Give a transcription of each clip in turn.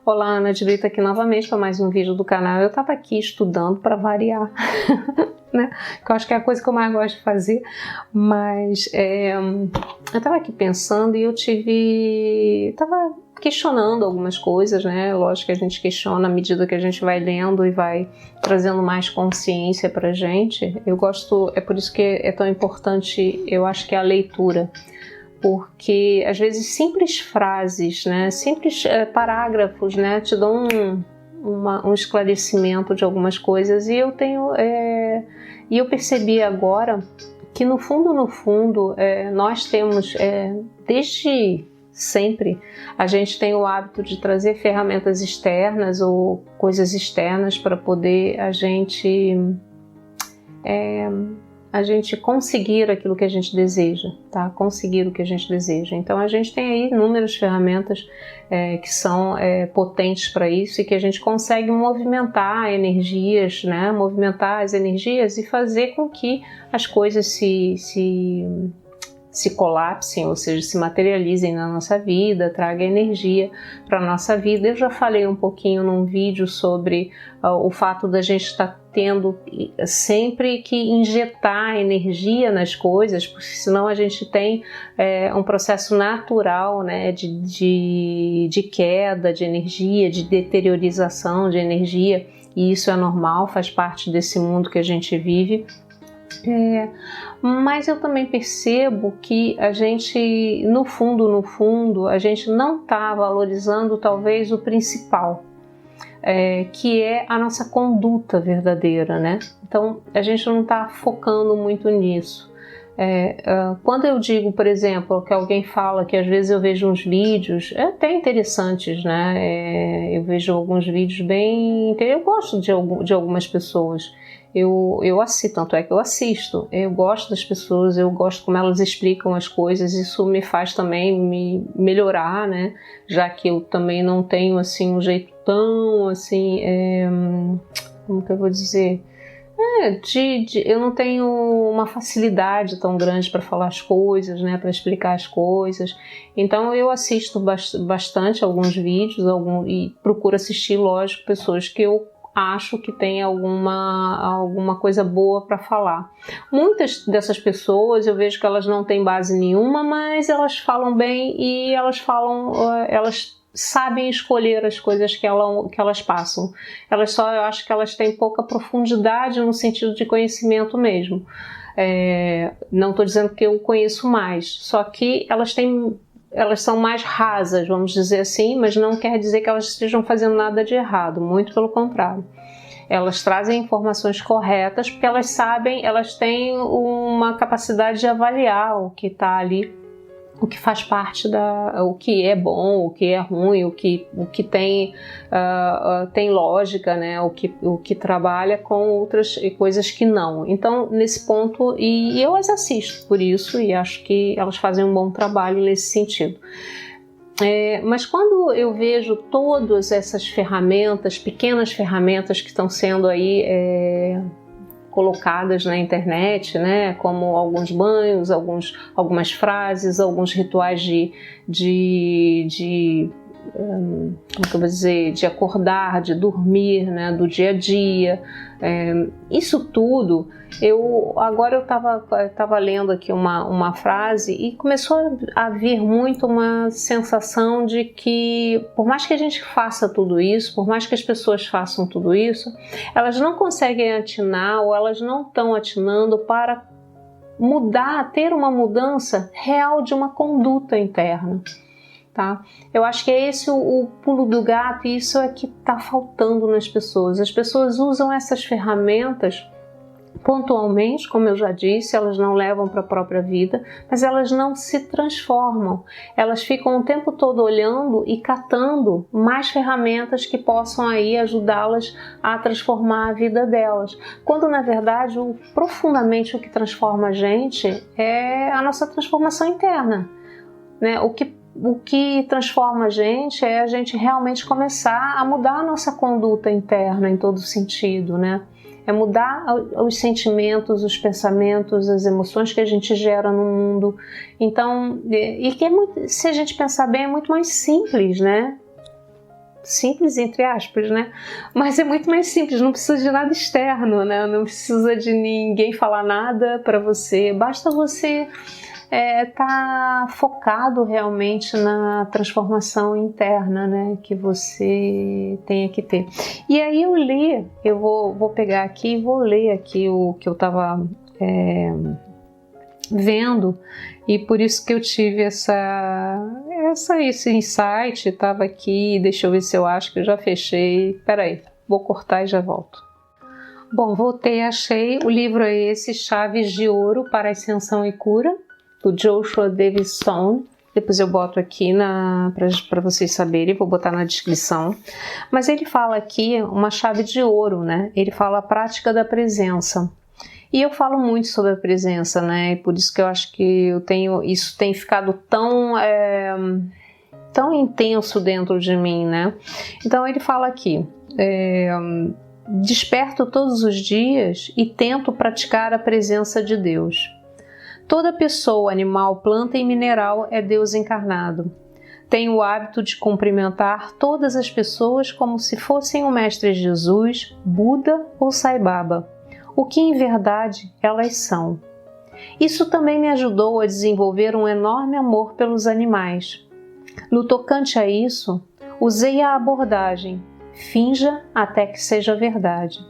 Olá, Ana de Brito aqui novamente para mais um vídeo do canal. Eu estava aqui estudando para variar, né? Que eu acho que é a coisa que eu mais gosto de fazer, mas eu estava aqui pensando e estava questionando algumas coisas, né? Lógico que a gente questiona à medida que a gente vai lendo e vai trazendo mais consciência pra gente. Eu gosto, é por isso que é tão importante, eu acho que é a leitura. Porque às vezes simples frases, né, simples parágrafos, né, te dão um esclarecimento de algumas coisas. E eu percebi agora que no fundo nós temos desde sempre a gente tem o hábito de trazer ferramentas externas ou coisas externas para poder a gente conseguir aquilo que a gente deseja, tá? Conseguir o que a gente deseja. Então a gente tem aí inúmeras ferramentas que são potentes para isso e que a gente consegue movimentar energias, né? Movimentar as energias e fazer com que as coisas se colapsem, ou seja, se materializem na nossa vida, traga energia para a nossa vida. Eu já falei um pouquinho num vídeo sobre o fato da gente estar tendo sempre que injetar energia nas coisas, porque senão a gente tem um processo natural, né, de queda de energia, de deteriorização de energia, e isso é normal, faz parte desse mundo que a gente vive. Mas eu também percebo que a gente, no fundo, a gente não está valorizando talvez o principal, que é a nossa conduta verdadeira, né? Então a gente não está focando muito nisso. Quando eu digo, por exemplo, que alguém fala que às vezes eu vejo uns vídeos até interessantes, né? Eu vejo alguns vídeos eu gosto de algumas pessoas. Eu assisto, tanto é que eu assisto. Eu gosto das pessoas, eu gosto como elas explicam as coisas. Isso me faz também me melhorar, né? Já que eu também não tenho assim um jeito tão assim, como que eu vou dizer? Eu não tenho uma facilidade tão grande para falar as coisas, né, para explicar as coisas. Então eu assisto bastante alguns vídeos e procuro assistir, lógico, pessoas que eu acho que tem alguma coisa boa para falar. Muitas dessas pessoas eu vejo que elas não têm base nenhuma, mas elas falam bem e elas sabem escolher as coisas que elas passam. Eu acho que elas têm pouca profundidade no sentido de conhecimento mesmo. Não estou dizendo que eu conheço mais, só que elas são mais rasas, vamos dizer assim, mas não quer dizer que elas estejam fazendo nada de errado, muito pelo contrário. Elas trazem informações corretas porque elas sabem, elas têm uma capacidade de avaliar o que está ali, o que faz parte o que é bom, o que é ruim, o que tem lógica, né? O que trabalha com outras coisas que não. Então, nesse ponto, e eu as assisto por isso e acho que elas fazem um bom trabalho nesse sentido. Mas quando eu vejo todas essas ferramentas, pequenas ferramentas que estão sendo aí colocadas na internet, né, como alguns banhos, algumas frases, alguns rituais como que eu vou dizer, de acordar, de dormir, né, do dia a dia, isso tudo, agora eu estava lendo aqui uma frase e começou a vir muito uma sensação de que, por mais que a gente faça tudo isso, por mais que as pessoas façam tudo isso, elas não conseguem atinar ou elas não estão atinando para ter uma mudança real de uma conduta interna. Tá? Eu acho que é esse o pulo do gato, e isso é que está faltando nas pessoas. As pessoas usam essas ferramentas pontualmente, como eu já disse, elas não levam para a própria vida, mas elas não se transformam. Elas ficam o tempo todo olhando e catando mais ferramentas que possam aí ajudá-las a transformar a vida delas. Quando, na verdade, profundamente o que transforma a gente é a nossa transformação interna, né? O que transforma a gente é a gente realmente começar a mudar a nossa conduta interna em todo sentido, né? É mudar os sentimentos, os pensamentos, as emoções que a gente gera no mundo. Então, se a gente pensar bem, é muito mais simples, né? simples entre aspas, né? Mas é muito mais simples, não precisa de nada externo, né? Não precisa de ninguém falar nada para você, basta você tá focado realmente na transformação interna, né, que você tenha que ter. E aí eu vou pegar aqui e vou ler aqui o que eu estava vendo, e por isso que eu tive esse insight. Estava aqui, deixa eu ver se eu acho que eu já fechei. Peraí, vou cortar e já volto. Bom, voltei, achei. O livro é esse, Chaves de Ouro para Ascensão e Cura, do Joshua Davis Stone. Depois eu boto aqui para vocês saberem, vou botar na descrição. Mas ele fala aqui uma chave de ouro, né? Ele fala a prática da presença. E eu falo muito sobre a presença, né? E por isso que eu acho que isso tem ficado tão intenso dentro de mim, né? Então ele fala aqui: desperto todos os dias e tento praticar a presença de Deus. Toda pessoa, animal, planta e mineral é Deus encarnado. Tenho o hábito de cumprimentar todas as pessoas como se fossem o Mestre Jesus, Buda ou Sai Baba, o que em verdade elas são. Isso também me ajudou a desenvolver um enorme amor pelos animais. No tocante a isso, usei a abordagem finja até que seja verdade.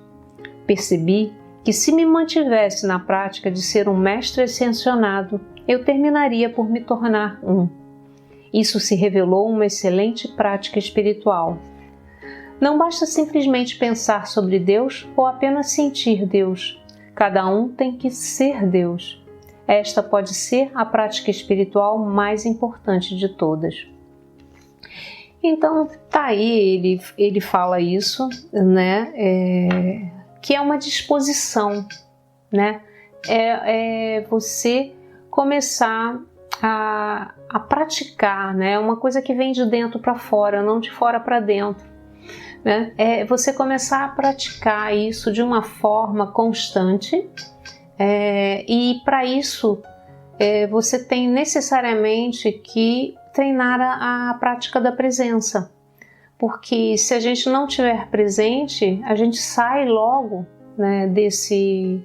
Percebi que se me mantivesse na prática de ser um mestre ascensionado, eu terminaria por me tornar um. Isso se revelou uma excelente prática espiritual. Não basta simplesmente pensar sobre Deus ou apenas sentir Deus. Cada um tem que ser Deus. Esta pode ser a prática espiritual mais importante de todas. Então, tá aí, ele fala isso, né? Que é uma disposição, né? Você começar a praticar, né? É uma coisa que vem de dentro para fora, não de fora para dentro, né? Você começar a praticar isso de uma forma constante, e para isso você tem necessariamente que treinar a prática da presença. Porque se a gente não estiver presente, a gente sai logo, né, desse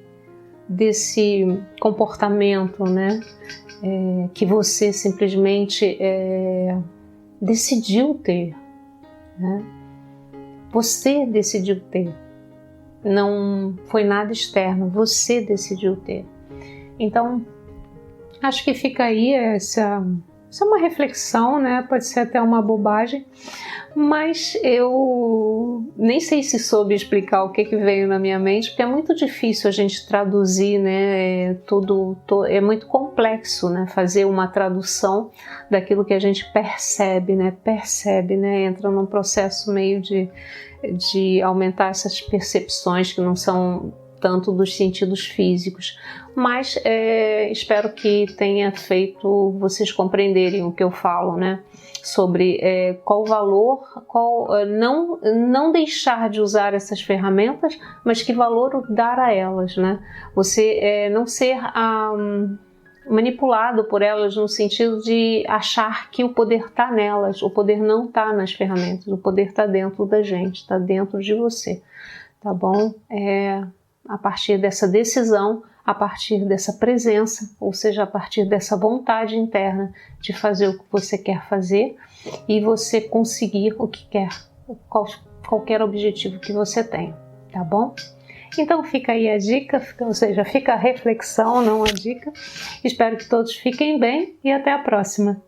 comportamento, né, que você simplesmente decidiu ter. Né? Você decidiu ter. Não foi nada externo, você decidiu ter. Então, acho que fica aí essa é uma reflexão, né? Pode ser até uma bobagem, mas eu nem sei se soube explicar o que veio na minha mente, porque é muito difícil a gente traduzir, né? É muito complexo, né? Fazer uma tradução daquilo que a gente percebe, né? Entra num processo meio de aumentar essas percepções que não são tanto dos sentidos físicos, mas espero que tenha feito vocês compreenderem o que eu falo, né? Sobre qual o valor, não deixar de usar essas ferramentas, mas que valor dar a elas, né? Você não ser manipulado por elas no sentido de achar que o poder está nelas. O poder não está nas ferramentas, o poder está dentro da gente, está dentro de você, tá bom? A partir dessa decisão, a partir dessa presença, ou seja, a partir dessa vontade interna de fazer o que você quer fazer e você conseguir o que quer, qualquer objetivo que você tem, tá bom? Então fica aí a dica, ou seja, fica a reflexão, não a dica. Espero que todos fiquem bem e até a próxima.